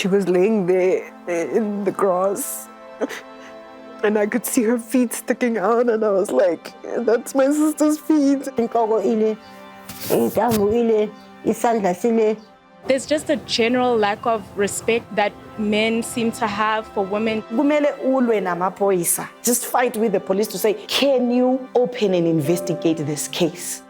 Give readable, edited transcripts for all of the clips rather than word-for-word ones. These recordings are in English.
She was laying there in the grass, and I could see her feet sticking out, and I was like, that's my sister's feet. There's just a general lack of respect that men seem to have for women. Just fight with the police to say, can you open and investigate this case?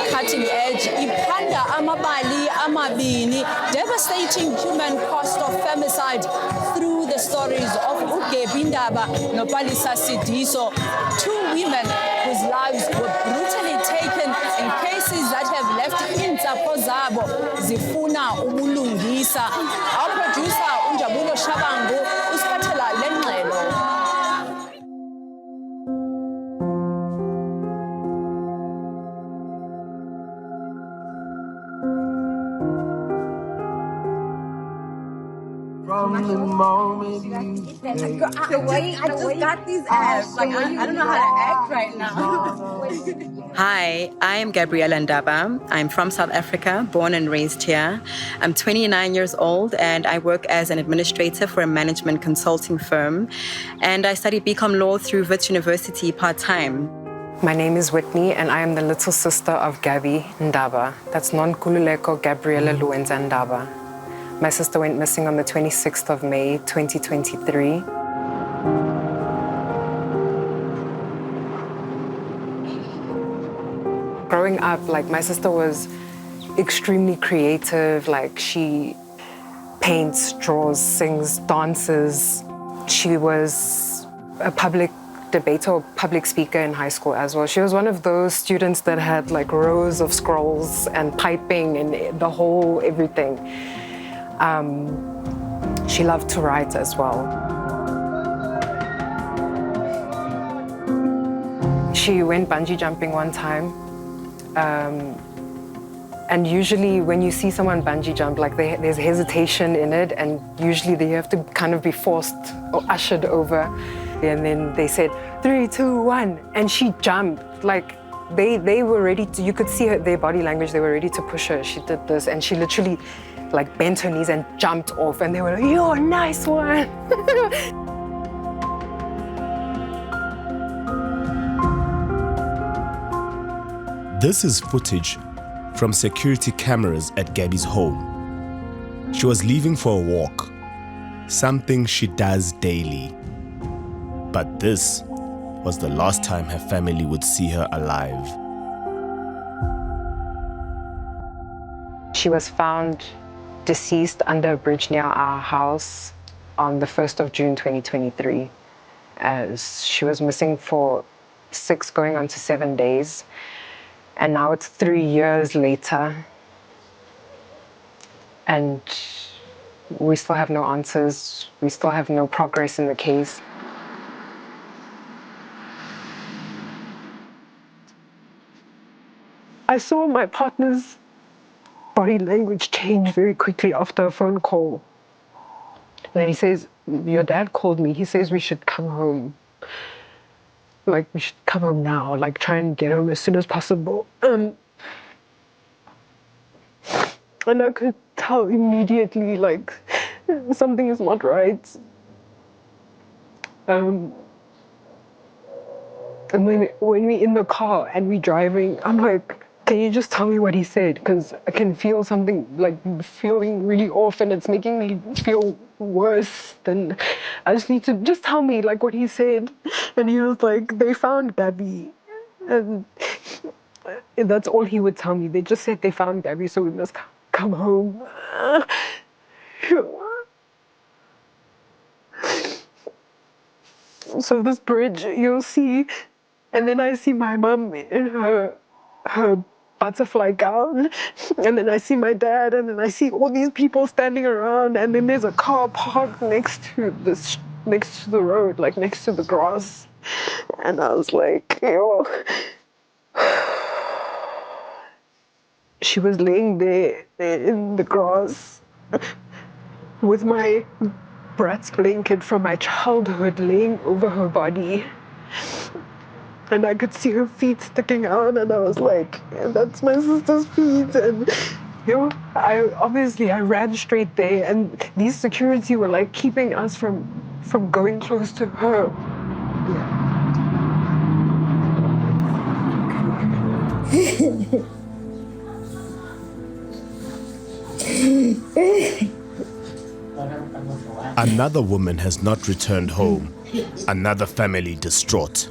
Cutting edge, ipanda amabali amabini, devastating human cost of femicide through the stories of Gabriella Ndaba and Palesa Sidiso, two women whose lives were brutally taken in cases that have left intsapho zabo zifuna ubulungisa. Our producer Unjabulo Shabangu usiphathela le ngxelo. From the moment you I just got these abs. Like, I don't know how to act right now. Hi, I am Gabriella Ndaba. I'm from South Africa, born and raised here. I'm 29 years old and I work as an administrator for a management consulting firm. And I study BCom Law through Wits University part-time. My name is Whitney, and I am the little sister of Gaby Ndaba. That's non-Kululeko Gabriella Ndaba. My sister went missing on the 26th of May, 2023. Growing up, my sister was extremely creative. She paints, draws, sings, dances. She was a public debater or public speaker in high school as well. She was one of those students that had rows of scrolls and piping and the whole everything. She loved to write as well. She went bungee jumping one time. And usually when you see someone bungee jump, there's hesitation in it, and usually they have to kind of be forced or ushered over. And then they said, 3, 2, 1, and she jumped. They were ready to, you could see their body language, they were ready to push her. She did this, and she literally bent her knees and jumped off, and they were like, "You're a nice one." This is footage from security cameras at Gaby's home. She was leaving for a walk, something she does daily. But this was the last time her family would see her alive. She was found deceased under a bridge near our house on the 1st of June 2023, as she was missing for 6 going on to 7 days. And now it's 3 years later, and we still have no answers. We still have no progress in the case. I saw my partner's body language change very quickly after a phone call. And then he says, "Your dad called me. He says we should come home. We should come home now, try and get home as soon as possible." And I could tell immediately, something is not right. And when we're in the car and we're driving, I'm like, "Can you just tell me what he said? Because I can feel something feeling really off, and it's making me feel worse. Then I just need to just tell me what he said." And he was like, "They found Gaby," and that's all he would tell me. They just said they found Gaby, so we must come home. So this bridge, you'll see, and then I see my mom in her butterfly gown, and then I see my dad, and then I see all these people standing around, and then there's a car parked next to the road, next to the grass. And I was like, yo. She was laying there in the grass with my brat's blanket from my childhood laying over her body. and I could see her feet sticking out, and I was like, that's my sister's feet. And I ran straight there, and these security were like keeping us from going close to her. Another woman has not returned home. Another family distraught.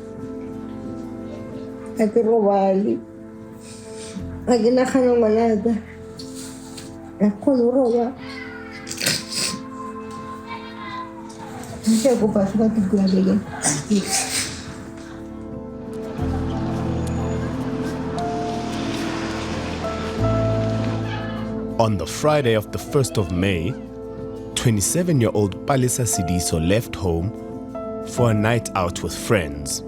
On the Friday of the 1st of May, 27-year-old Palesa Sidiso left home for a night out with friends.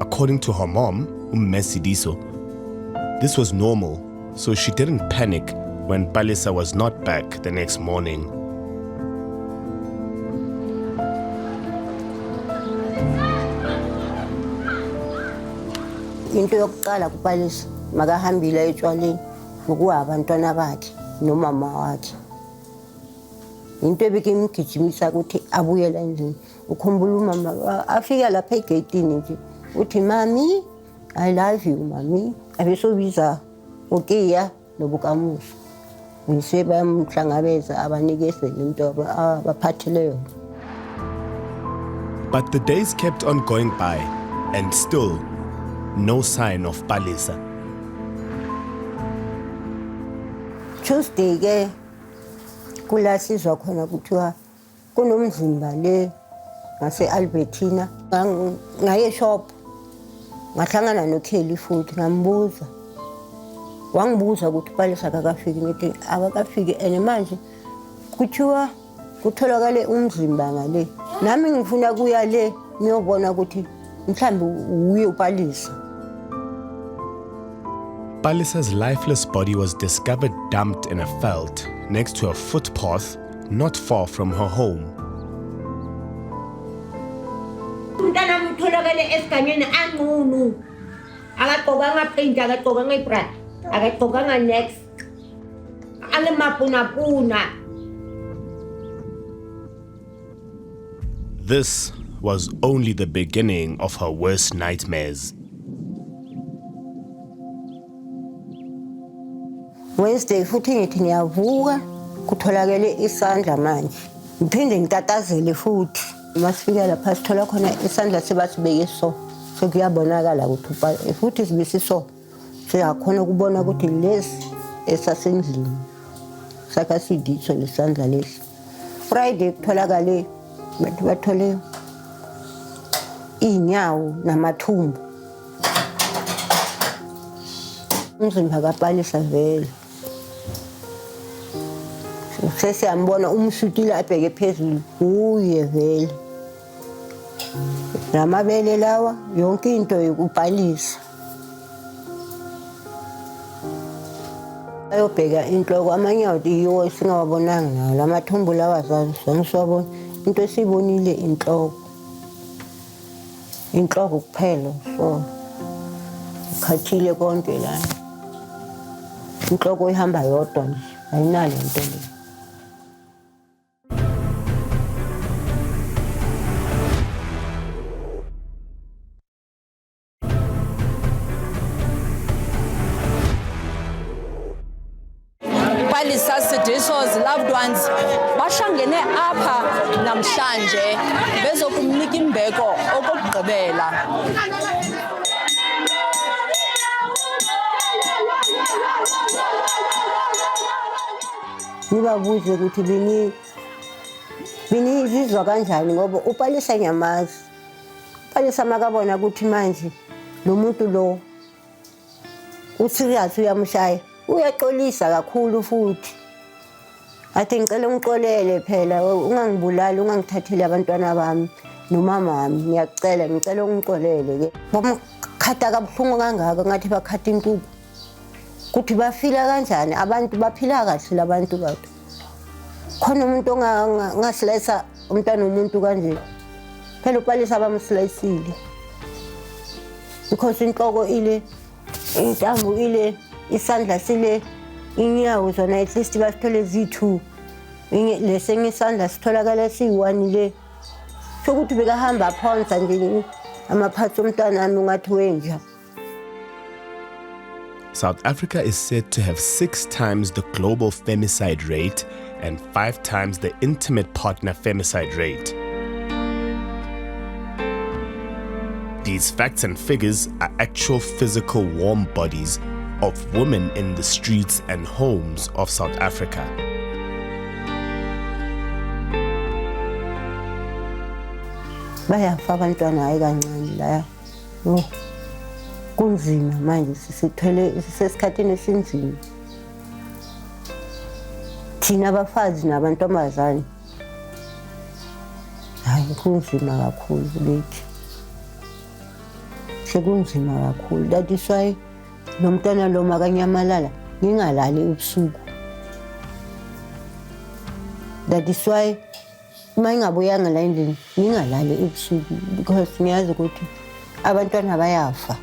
According to her mom, Sediso, this was normal, so she didn't panic when Palesa was not back the next morning. Into yokuqala kuPalesa makahambile etshwaleni ukuba abantwana bakhe nomama wakhe. Into ebikimgijimisa ukuthi abuyela endlini. Ukhumbula umama afika lapha egate nje uthi mami I love you mami. Abesobiza ukiya nobukamuso. Nisebamhlangabeza abanikeze into abaphathele yona. But the days kept on going by, and still no sign of Palesa. Tuesday ke kulasizwa khona kuthiwa kunomzimba le ngase Albertina ngaye shop ngahlangana noKelly futhi ngambuza wangibuza ukuthi Palesa akafiki ngithi akafiki ene manje kuthiwa kutholakale umzimba ngale nami ngifuna kuya le ngiyobona ukuthi mhlambi uye uPalesa. Palesa's lifeless body was discovered dumped in a veld next to a footpath not far from her home. Umntana mtholakale esiganyeni anqunu akaqokanga paint akaqokanga ibra akaqokanga next ale mapuna. This was only the beginning of her worst nightmares. Wednesday futhi ngithi ngiyavuka kutholakele isandla manje ngiphinde ngitatazele futhi masifika lapha sithola khona isandla sebasibeke so kuyabonakala ukuthi futhi sibisiso siyakhona ukubona ukuthi lesi esasendlini saka Sediso lesandla lesi. Friday kutholakale bathole inyawo namathumbu umzimba kaPalesa vele. Sesiyambona umsutile abheke phezulu uye vele. Namabele lawa yonke into yokuPalesa. Ayobheka inhloko amanyawo yiwo singawabonanga nawo lamathumbu lawa zangiswabona into esibonile inhloko kuphela so khathile konke la inhloko ihamba yodwa nje ayinalo into le. Palesa Sidiso's loved ones bahlangene apha namhlanje bezokumnika imbeko okugqibela. Nibabuze ukuthi bini izizwa kanjani ngoba uPalesa nyamazi. Palesa makabona ukuthi manje lo muntu lo usirious uyamshaya uyaxolisa kakhulu futhi. Athi ngicela ungixolele phela ungangibulali ungangithatheli abantwana bami nomama wami ngicela ungixolele ke. Bomkhatha kabuhlungu kangaka ngathi bakhatha inkukhu. Kuthi bafila kanjani abantu baphila kahle labantu bathu. Khona umuntu ongaslice umntana umuntu kanje. Phela uPalesa bamsliceile. because inhloko ile, intambo ile, isandla sile, inyawo zona at least basithole zi2. Lesenye isandla sitholakala siyi1 le. Sokuthi bekahamba phonsa nje amaphathi omntwana ami ungathi wenja. South Africa is said to have 6 times the global femicide rate and 5 times the intimate partner femicide rate. These facts and figures are actual physical warm bodies of women in the streets and homes of South Africa. Bayafa abantwana hayi kancane la. Kunzima manje sisithwele sisesikhathini esinzima. Thina abafazi nabantombazane. Hayi kunzima kakhulu lethi. Sekunzima kakhulu. That is why nomntwana lo makanyamalala ngingalali ebusuku. That is why mayingabuyanga la endlini ngingalali ebusuku because ngiyazi ukuthi abantwana bayafa.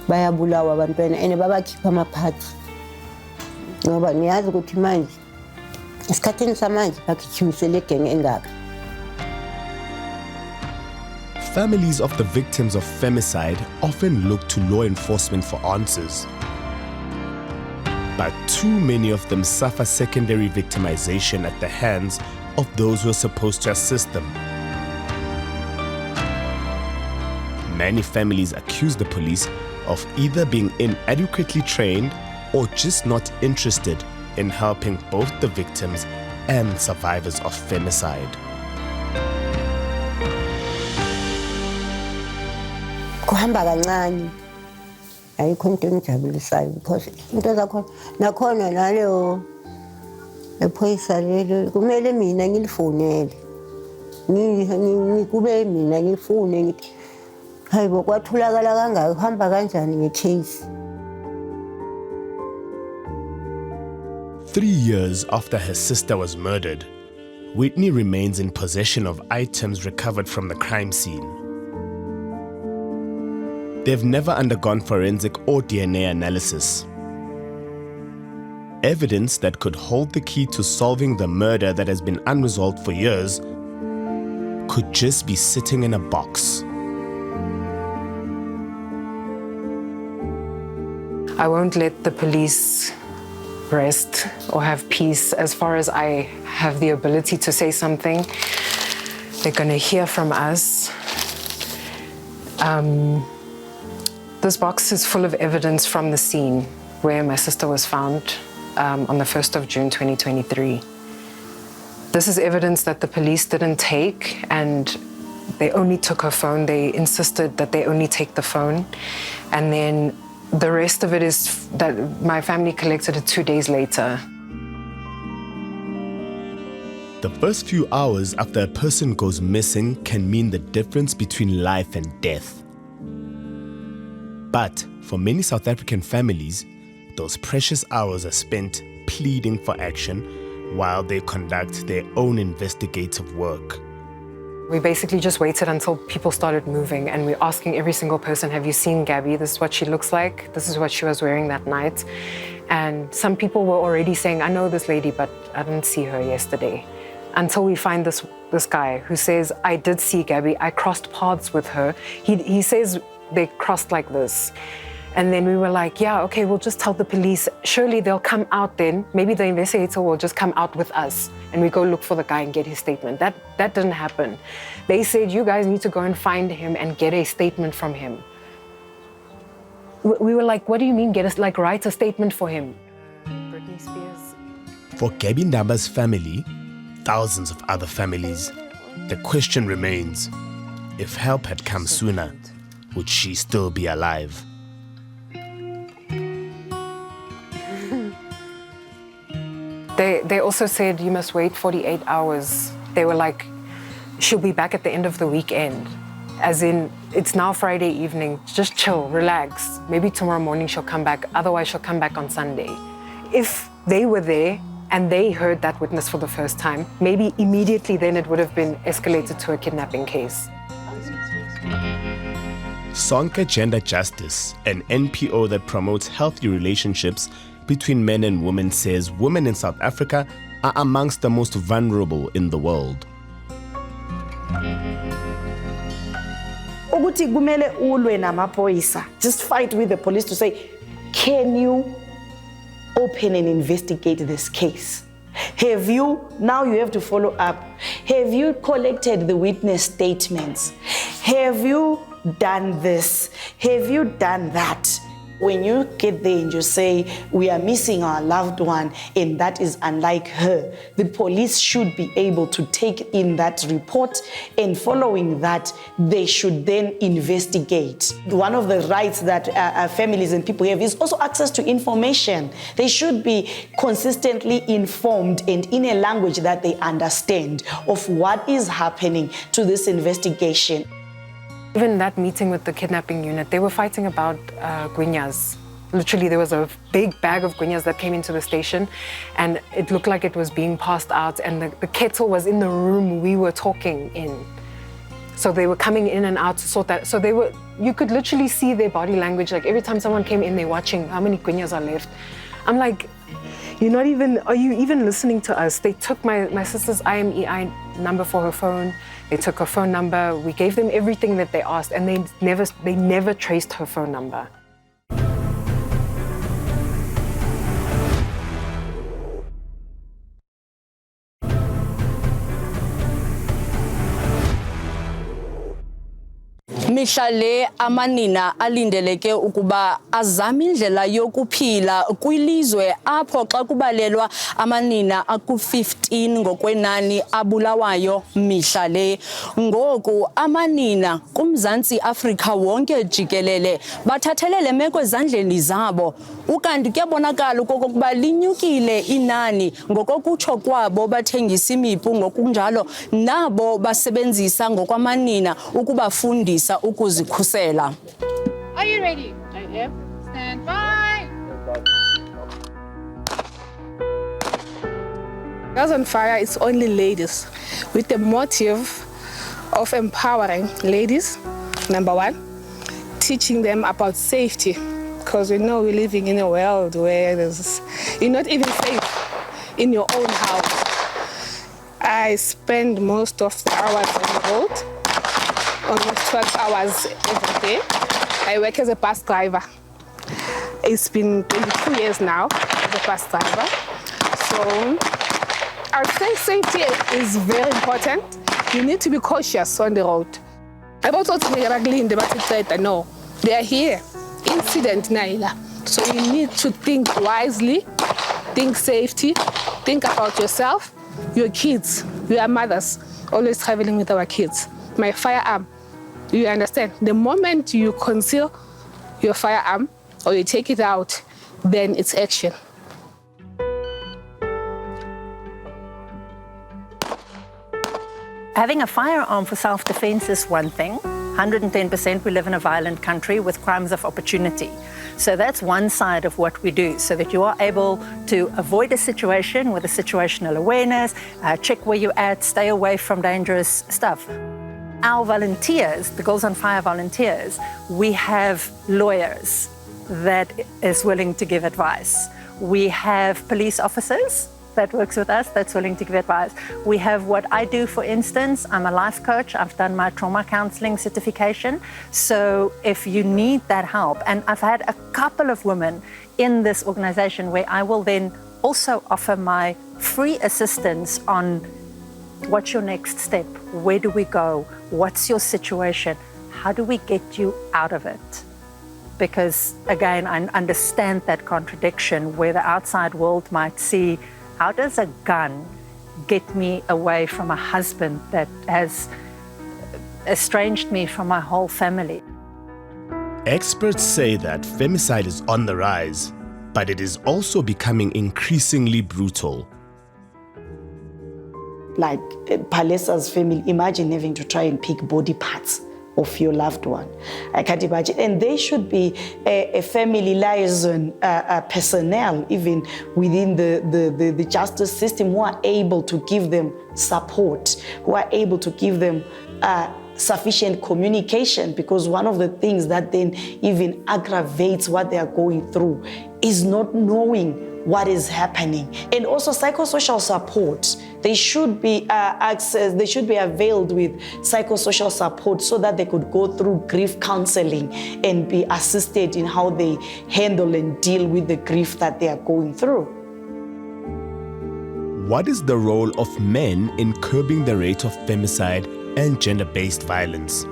Bayabulawa abantwana ene babakhipha amaphathi. Ngoba niyazi ukuthi manje isikhathini samanje bakhimisele genge engaka. Families of the victims of femicide often look to law enforcement for answers. But too many of them suffer secondary victimization at the hands of those who are supposed to assist them. Many families accuse the police of either being inadequately trained or just not interested in helping both the victims and survivors of femicide. Kuhamba kancane. Ayikho into engijabulisayo because into zakhona nakhona naleyo ephoyisa lelo kumele mina ngilifonele. Ngikube mina ngifune ngithi hayibo kwathulakala kangaka uhamba kanjani ngecase. 3 years after her sister was murdered, Whitney remains in possession of items recovered from the crime scene. They've never undergone forensic or DNA analysis. Evidence that could hold the key to solving the murder that has been unresolved for years could just be sitting in a box. I won't let the police rest or have peace as far as I have the ability to say something. They're going to hear from us. This box is full of evidence from the scene where my sister was found on the 1st of June 2023. This is evidence that the police didn't take, and they only took her phone. They insisted that they only take the phone. And then the rest of it is that my family collected it 2 days later. The first few hours after a person goes missing can mean the difference between life and death. But for many South African families, those precious hours are spent pleading for action while they conduct their own investigative work. We basically just waited until people started moving, and we're asking every single person, have you seen Gaby? This is what she looks like. This is what she was wearing that night. And some people were already saying, I know this lady, but I didn't see her yesterday. Until we find this guy who says, I did see Gaby. I crossed paths with her. He says they crossed like this. And then we were like, yeah, okay, we'll just tell the police. Surely they'll come out then. Maybe the investigator will just come out with us and we go look for the guy and get his statement. That didn't happen. They said, you guys need to go and find him and get a statement from him. We were like, what do you mean write a statement for him? Britney Spears. For Gaby Ndaba's family, thousands of other families, the question remains, if help had come sooner, would she still be alive? They also said you must wait 48 hours. They were like, she'll be back at the end of the weekend. As in, it's now Friday evening, just chill, relax. Maybe tomorrow morning she'll come back, otherwise she'll come back on Sunday. If they were there and they heard that witness for the first time, maybe immediately then it would have been escalated to a kidnapping case. Sonke Gender Justice, an NPO that promotes healthy relationships between men and women, says women in South Africa are amongst the most vulnerable in the world. Ukuthi kumele ulwe namaphoyisa. Just fight with the police to say, can you open and investigate this case? Have you, now you have to follow up. Have you collected the witness statements? Have you done this? Have you done that? When you get there and you say, we are missing our loved one and that is unlike her, the police should be able to take in that report, and following that, they should then investigate. One of the rights that families and people have is also access to information. They should be consistently informed and in a language that they understand of what is happening to this investigation. Even that meeting with the kidnapping unit, they were fighting about guineas. Literally, there was a big bag of guineas that came into the station, and it looked like it was being passed out, and the kettle was in the room we were talking in. So they were coming in and out to sort that. So you could literally see their body language. Like every time someone came in, they're watching how many guineas are left. I'm like, are you even listening to us? They took my sister's IMEI number for her phone. They took her phone number. We gave them everything that they asked, and they never traced her phone number. Mihla le amanina alindeleke ukuba azame indlela yokuphila kwilizwe apho xa kubalelwa amanina aku-15 ngokwenani abulawayo mihla le. Ngoku amanina kuMzantsi Afrika wonke jikelele bathathelele meko ezandleni zabo. Ukanti kuyabonakala okokuba linyukile inani ngokokutsho kwabo bathengisa imipu, ngokunjalo nabo basebenzisa ngokwamanina ukubafundisa ukuzikhusela. Are you ready? I am. Stand by. Girls on Fire is only ladies with the motive of empowering ladies, number one, teaching them about safety, because we know we're living in a world where you're not even safe in your own house. I spend most of the hours on the road, almost 12 hours every day. I work as a bus driver. It's been 22 years now as a bus driver. So I think safety is very important. You need to be cautious on the road. About what's no, they are here. Incident Naila. So you need to think wisely, think safety, think about yourself, your kids. We are mothers, always traveling with our kids. My firearm, you understand? The moment you conceal your firearm or you take it out, then it's action. Having a firearm for self-defense is one thing. 110% we live in a violent country with crimes of opportunity. So that's one side of what we do, so that you are able to avoid a situation with a situational awareness, check where you're at, stay away from dangerous stuff. Our volunteers, the Girls on Fire volunteers, we have lawyers that is willing to give advice. We have police officers that works with us that's willing to give advice. We have what I do, for instance. I'm a life coach. I've done my trauma counseling certification. So if you need that help, and I've had a couple of women in this organization where I will then also offer my free assistance on what's your next step, where do we go, what's your situation, how do we get you out of it? Because again, I understand that contradiction where the outside world might see, how does a gun get me away from a husband that has estranged me from my whole family? Experts say that femicide is on the rise, but it is also becoming increasingly brutal. Like Palesa's family, imagine having to try and pick body parts of your loved one. I can't imagine. And there should be a family liaison personnel, even within the justice system, who are able to give them support, who are able to give them sufficient communication, because one of the things that then even aggravates what they are going through is not knowing what is happening. And also psychosocial support. They should be availed with psychosocial support so that they could go through grief counseling and be assisted in how they handle and deal with the grief that they are going through. What is the role of men in curbing the rate of femicide and gender-based violence?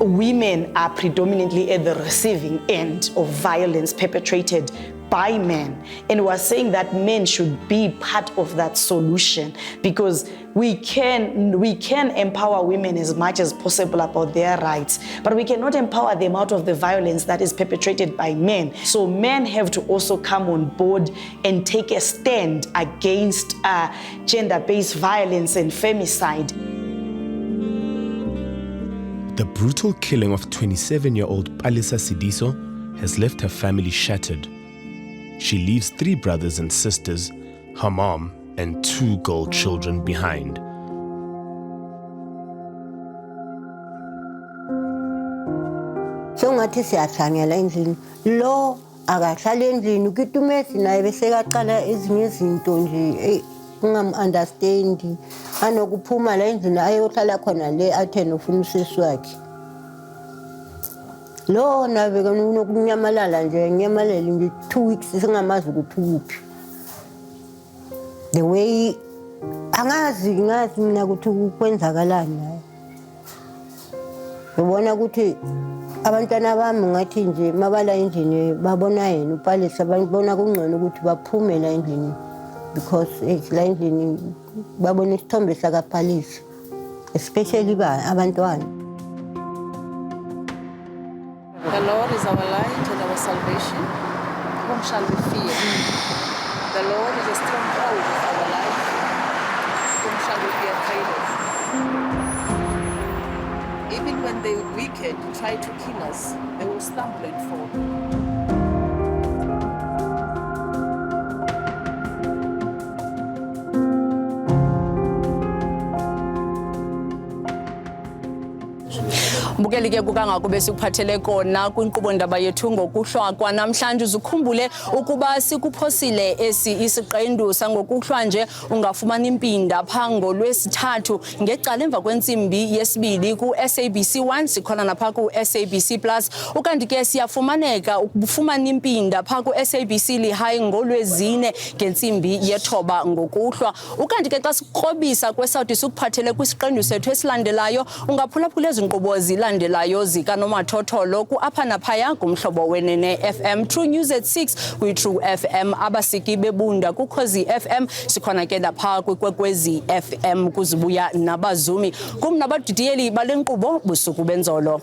Women are predominantly at the receiving end of violence perpetrated by men. And we're saying that men should be part of that solution, because we can empower women as much as possible about their rights, but we cannot empower them out of the violence that is perpetrated by men. So men have to also come on board and take a stand against gender-based violence and femicide. The brutal killing of 27-year-old Palesa Sidiso has left her family shattered. She leaves 3 brothers and sisters, her mom, and 2 girl children behind. So ngathi siyahlangela endlini lo akahlala endlini ukitumesi naye bese kaqala ezinye izinto nje ungam-understandi anokuphuma la endlini ayohlala khona le athena ufuna usisi wakhe lo nabe kunokunyamalala nje nyamalele nje 2 weeks singamazi ukuthi kuphi the way angazi mina ukuthi kwenzakalani naye ngibona ukuthi abantwana bami ngathi nje mabala endlini babona yena uPalesa babona kungcono ukuthi baphume la endlini, because la endlini babona isithombe sakaPalesa, especially abantwana. The Lord is our light and our salvation. Whom shall we fear? The Lord is a stronghold of our life. Whom shall we be afraid of? Even when the wicked try to kill us, they will stumble and fall. Bukeli ke kukangako besikuphathele kona kwinkqubo ndaba yethu ngokuhlwa namhlanje uzukhumbule ukuba sikuphosile esi isiqendu sangokuhlwa nje ungafumana impinda pha ngolwesithathu ngecala emva kwentsimbi yesibili ku SABC 1 sikhona napha ku SABC Plus, ukanti ke siyafumaneka ukufumana impinda pha ku SABC Lihigh ngolwezine ngentsimbi yethoba ngokuhlwa. Ukanti ke xa sikrobisa kwesawuthi sikuphathele kwisiqendu sethu esilandelayo ungaphulaphula ezinkqubo zilandelayo zikanomathotholo ku-apha naphaya kumhlobo wenene FM, True News at 6 kwi-True FM, abasiki bebunda kuKhozi FM, sikhona ke lapha kwiKwekwezi FM kuzibuya nabazumi kum nabadidiyeli bale nkqubo busuku benzolo.